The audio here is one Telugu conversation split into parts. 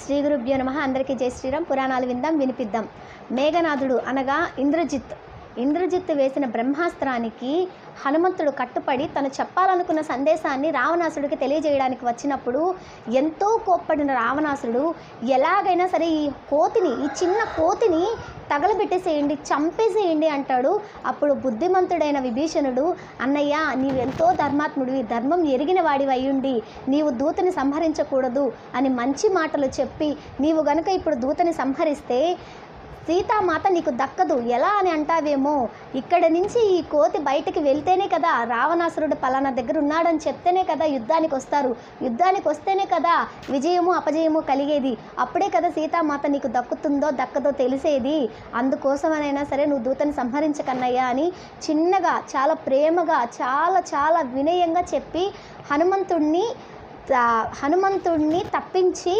శ్రీ గురుభ్యో నమః. అందరికీ జై శ్రీరామ్. పురాణాలు విందాం, వినిపిద్దాం. మేఘనాథుడు అనగా ఇంద్రజిత్ వేసిన బ్రహ్మాస్త్రానికి హనుమంతుడు కట్టుపడి తను చెప్పాలనుకున్న సందేశాన్ని రావణాసుడికి తెలియజేయడానికి వచ్చినప్పుడు ఎంతో కోప్పడిన రావణాసుడు ఎలాగైనా సరే ఈ చిన్న కోతిని తగలబెట్టేసేయండి, చంపేసేయండి అంటాడు. అప్పుడు బుద్ధిమంతుడైన విభీషణుడు, అన్నయ్య నీవెంతో ధర్మాత్ముడివి, ధర్మం ఎరిగిన వాడివి అయ్యుండి నీవు దూతని సంహరించకూడదు అని మంచి మాటలు చెప్పి, నీవు గనుక ఇప్పుడు దూతని సంహరిస్తే సీతామాత నీకు దక్కదు, ఎలా అని అంటావేమో, ఇక్కడ నుంచి ఈ కోతి బయటికి వెళ్తేనే కదా, రావణాసురుడు పలానా దగ్గర ఉన్నాడని చెప్తేనే కదా యుద్ధానికి వస్తారు, యుద్ధానికి వస్తేనే కదా విజయము అపజయము కలిగేది, అప్పుడే కదా సీతామాత నీకు దక్కదో తెలిసేది, అందుకోసమనైనా సరే నువ్వు దూతని సంహరించకన్నయ్యా అని చిన్నగా, చాలా ప్రేమగా, చాలా వినయంగా చెప్పి హనుమంతుడిని తప్పించి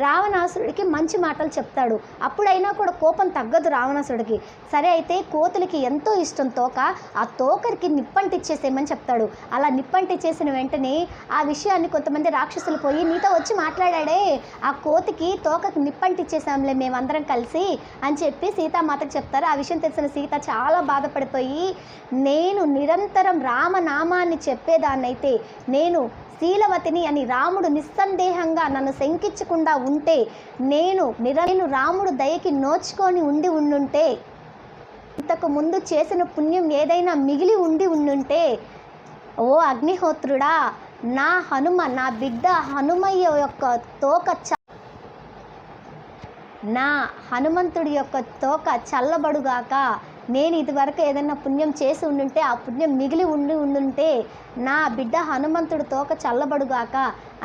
రావణాసురుడికి మంచి మాటలు చెప్తాడు. అప్పుడైనా కూడా కోపం తగ్గదు రావణాసురుడికి. సరే అయితే కోతులకి ఎంతో ఇష్టం తోక, ఆ తోకరికి నిప్పంటిచ్చేసేయమని చెప్తాడు. అలా నిప్పంటిచ్చేసిన వెంటనే ఆ విషయాన్ని కొంతమంది రాక్షసులు పోయి, నీతో వచ్చి మాట్లాడాడే ఆ కోతికి తోకకి నిప్పంటిచ్చేసాంలే మేమందరం కలిసి అని చెప్పి సీతామాతకు చెప్తారు. ఆ విషయం తెలిసిన సీత చాలా బాధపడిపోయి, నేను నిరంతరం రామనామాన్ని చెప్పేదాన్నైతే, నేను శీలవతిని అని రాముడు నిస్సందేహంగా నన్ను శంకించకుండా ఉంటే, నేను రాముడు దయకి నోచుకొని ఉండుంటే, ఇంతకు ముందు చేసిన పుణ్యం ఏదైనా మిగిలి ఉండుంటే, ఓ అగ్నిహోత్రుడా, నా బిడ్డ హనుమయ్య యొక్క తోక నా హనుమంతుడి యొక్క తోక చల్లబడుగాక, నేను ఇదివరకు ఏదైనా పుణ్యం చేసి ఉండుంటే, ఆ పుణ్యం మిగిలి ఉండుంటే నా బిడ్డ హనుమంతుడి తోక చల్లబడుగాక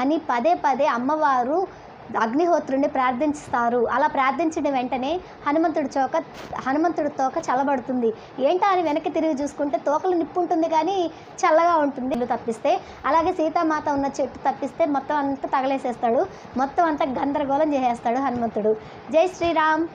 అని పదే అమ్మవారు అగ్నిహోత్రుడిని ప్రార్థిస్తారు. అలా ప్రార్థించిన వెంటనే హనుమంతుడి తోక చల్లబడుతుంది. ఏంటా అని వెనక్కి తిరిగి చూసుకుంటే తోకలు నిప్పు ఉంటుంది కానీ చల్లగా ఉంటుంది. ఇల్లు తప్పిస్తే, అలాగే సీతామాత ఉన్న చెట్టు తప్పిస్తే మొత్తం అంతా తగలేసేస్తాడు, మొత్తం అంతా గందరగోళం చేసేస్తాడు హనుమంతుడు. జై శ్రీరామ్.